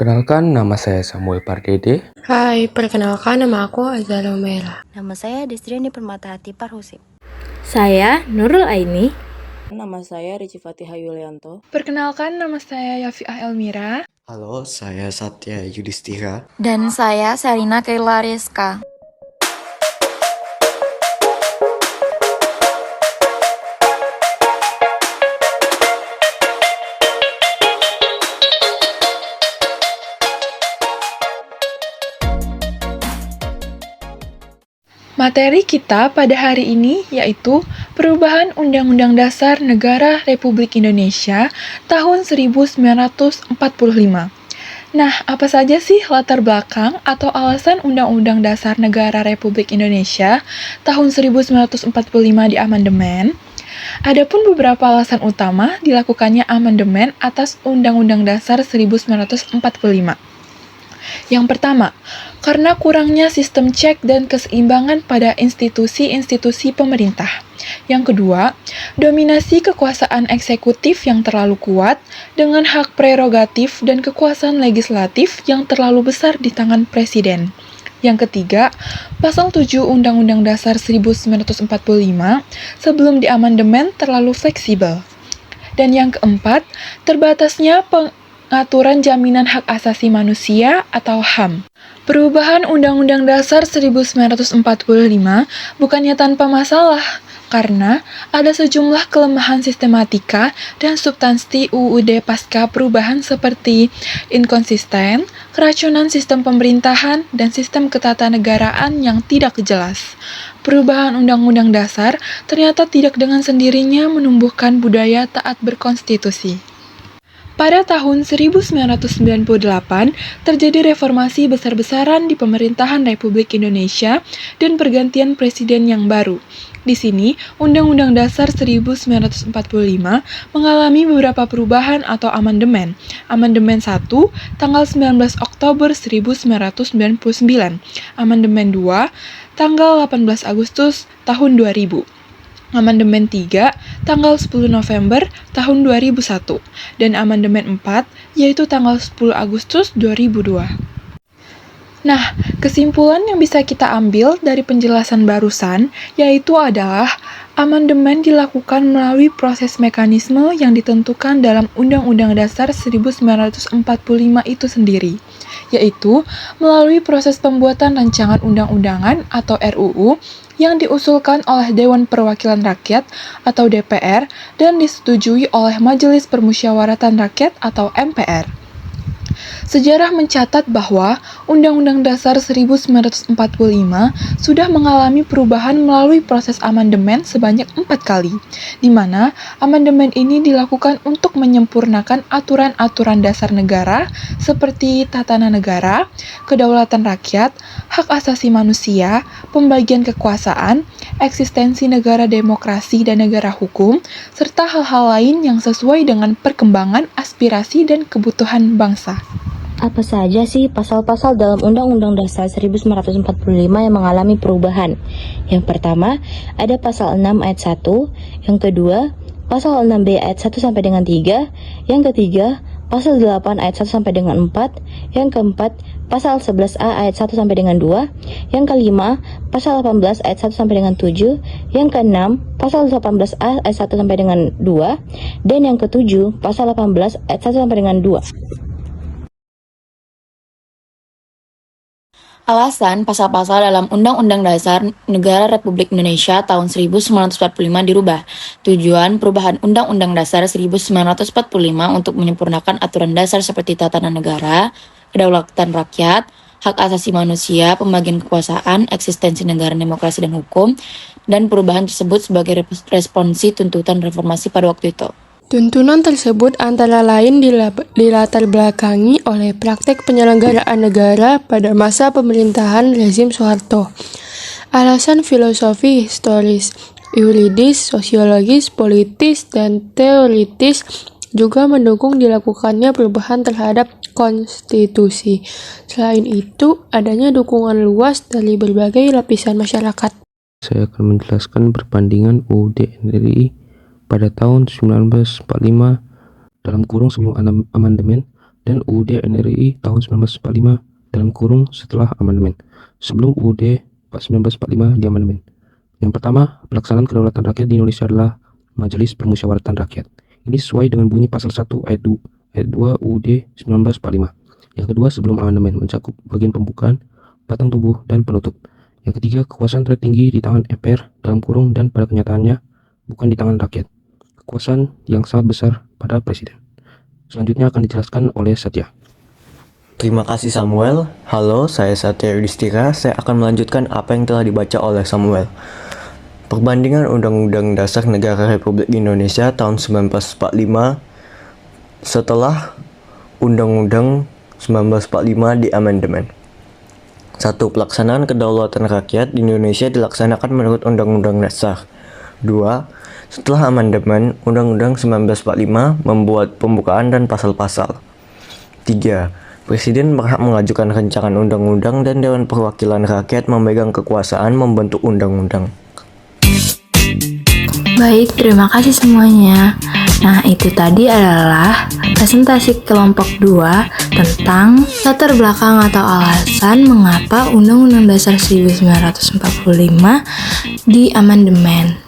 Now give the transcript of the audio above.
Perkenalkan, nama saya Samuel Pardede. Hai, perkenalkan nama aku Azala Umaira. Nama saya Destriani Permatahati Parhusim. Saya Nurul Aini. Nama saya Ricifati Hayulianto. Perkenalkan, nama saya Yafiah Elmira. Halo, saya Satya Yudhistira. Dan saya Sarina Keila Rizka. Materi kita pada hari ini yaitu perubahan Undang-Undang Dasar Negara Republik Indonesia tahun 1945. Nah, apa saja sih latar belakang atau alasan Undang-Undang Dasar Negara Republik Indonesia tahun 1945 diamandemen? Adapun beberapa alasan utama dilakukannya amandemen atas Undang-Undang Dasar 1945. Yang pertama, karena kurangnya sistem cek dan keseimbangan pada institusi-institusi pemerintah. Yang kedua, dominasi kekuasaan eksekutif yang terlalu kuat dengan hak prerogatif dan kekuasaan legislatif yang terlalu besar di tangan presiden. Yang ketiga, Pasal 7 Undang-Undang Dasar 1945 sebelum diamandemen terlalu fleksibel. Dan yang keempat, terbatasnya pengaturan jaminan hak asasi manusia atau HAM. Perubahan Undang-Undang Dasar 1945 bukannya tanpa masalah, karena ada sejumlah kelemahan sistematika dan substansi UUD pasca perubahan seperti inkonsisten, keracunan sistem pemerintahan, dan sistem ketatanegaraan yang tidak jelas. Perubahan Undang-Undang Dasar ternyata tidak dengan sendirinya menumbuhkan budaya taat berkonstitusi. Pada tahun 1998, terjadi reformasi besar-besaran di pemerintahan Republik Indonesia dan pergantian presiden yang baru. Di sini, Undang-Undang Dasar 1945 mengalami beberapa perubahan atau amandemen. Amandemen 1, tanggal 19 Oktober 1999. Amandemen 2, tanggal 18 Agustus tahun 2000. Amandemen 3, tanggal 10 November tahun 2001, dan Amandemen 4, yaitu tanggal 10 Agustus 2002. Nah, kesimpulan yang bisa kita ambil dari penjelasan barusan, yaitu adalah amandemen dilakukan melalui proses mekanisme yang ditentukan dalam Undang-Undang Dasar 1945 itu sendiri, yaitu melalui proses pembuatan rancangan undang-undangan atau RUU yang diusulkan oleh Dewan Perwakilan Rakyat atau DPR dan disetujui oleh Majelis Permusyawaratan Rakyat atau MPR. Sejarah mencatat bahwa Undang-Undang Dasar 1945 sudah mengalami perubahan melalui proses amandemen sebanyak 4 kali, di mana amandemen ini dilakukan untuk menyempurnakan aturan-aturan dasar negara seperti tatanan negara, kedaulatan rakyat, hak asasi manusia, pembagian kekuasaan, eksistensi negara demokrasi dan negara hukum, serta hal-hal lain yang sesuai dengan perkembangan, aspirasi, dan kebutuhan bangsa. Apa saja sih pasal-pasal dalam Undang-Undang Dasar 1945 yang mengalami perubahan? Yang pertama, ada pasal 6 ayat 1, yang kedua, pasal 6B ayat 1 sampai dengan 3, yang ketiga, pasal 8 ayat 1 sampai dengan 4, yang keempat, pasal 11A ayat 1 sampai dengan 2, yang kelima, pasal 18 ayat 1 sampai dengan 7, yang keenam, pasal 18A ayat 1 sampai dengan 2, dan yang ketujuh, pasal 18 ayat 1 sampai dengan 2. Alasan pasal-pasal dalam Undang-Undang Dasar Negara Republik Indonesia tahun 1945 dirubah. Tujuan perubahan Undang-Undang Dasar 1945 untuk menyempurnakan aturan dasar seperti tatanan negara, kedaulatan rakyat, hak asasi manusia, pembagian kekuasaan, eksistensi negara demokrasi dan hukum, dan perubahan tersebut sebagai responsi tuntutan reformasi pada waktu itu. Tuntunan tersebut antara lain dilatar belakangi oleh praktek penyelenggaraan negara pada masa pemerintahan rezim Soeharto. Alasan filosofi, historis, yuridis, sosiologis, politis, dan teoritis juga mendukung dilakukannya perubahan terhadap konstitusi. Selain itu, adanya dukungan luas dari berbagai lapisan masyarakat. Saya akan menjelaskan perbandingan UUD NRI pada tahun 1945 dalam kurung sebelum amandemen dan UUD NRI tahun 1945 dalam kurung setelah amandemen. Sebelum UUD 1945 di amandemen. Yang pertama, pelaksanaan kedaulatan rakyat di Indonesia adalah Majelis Permusyawaratan Rakyat. Ini sesuai dengan bunyi pasal 1 ayat 2 UUD 1945. Yang kedua, sebelum amandemen mencakup bagian pembukaan, batang tubuh, dan penutup. Yang ketiga, kekuasaan tertinggi di tangan MPR dalam kurung dan pada kenyataannya bukan di tangan rakyat. Kekuasaan yang sangat besar pada presiden. Selanjutnya akan dijelaskan oleh Satya. Terima kasih Samuel. Halo, saya Satya Yudhistira. Saya akan melanjutkan apa yang telah dibaca oleh Samuel. Perbandingan Undang-Undang Dasar Negara Republik Indonesia tahun 1945 setelah Undang-Undang 1945 di amandemen. 1. Pelaksanaan kedaulatan rakyat di Indonesia dilaksanakan menurut Undang-Undang Dasar. 2. Setelah amandemen, Undang-Undang 1945 membuat pembukaan dan pasal-pasal. 3. Presiden berhak mengajukan rancangan undang-undang dan Dewan Perwakilan Rakyat memegang kekuasaan membentuk undang-undang. Baik, terima kasih semuanya. Nah, itu tadi adalah presentasi kelompok 2 tentang latar belakang atau alasan mengapa Undang-Undang Dasar 1945 di amandemen.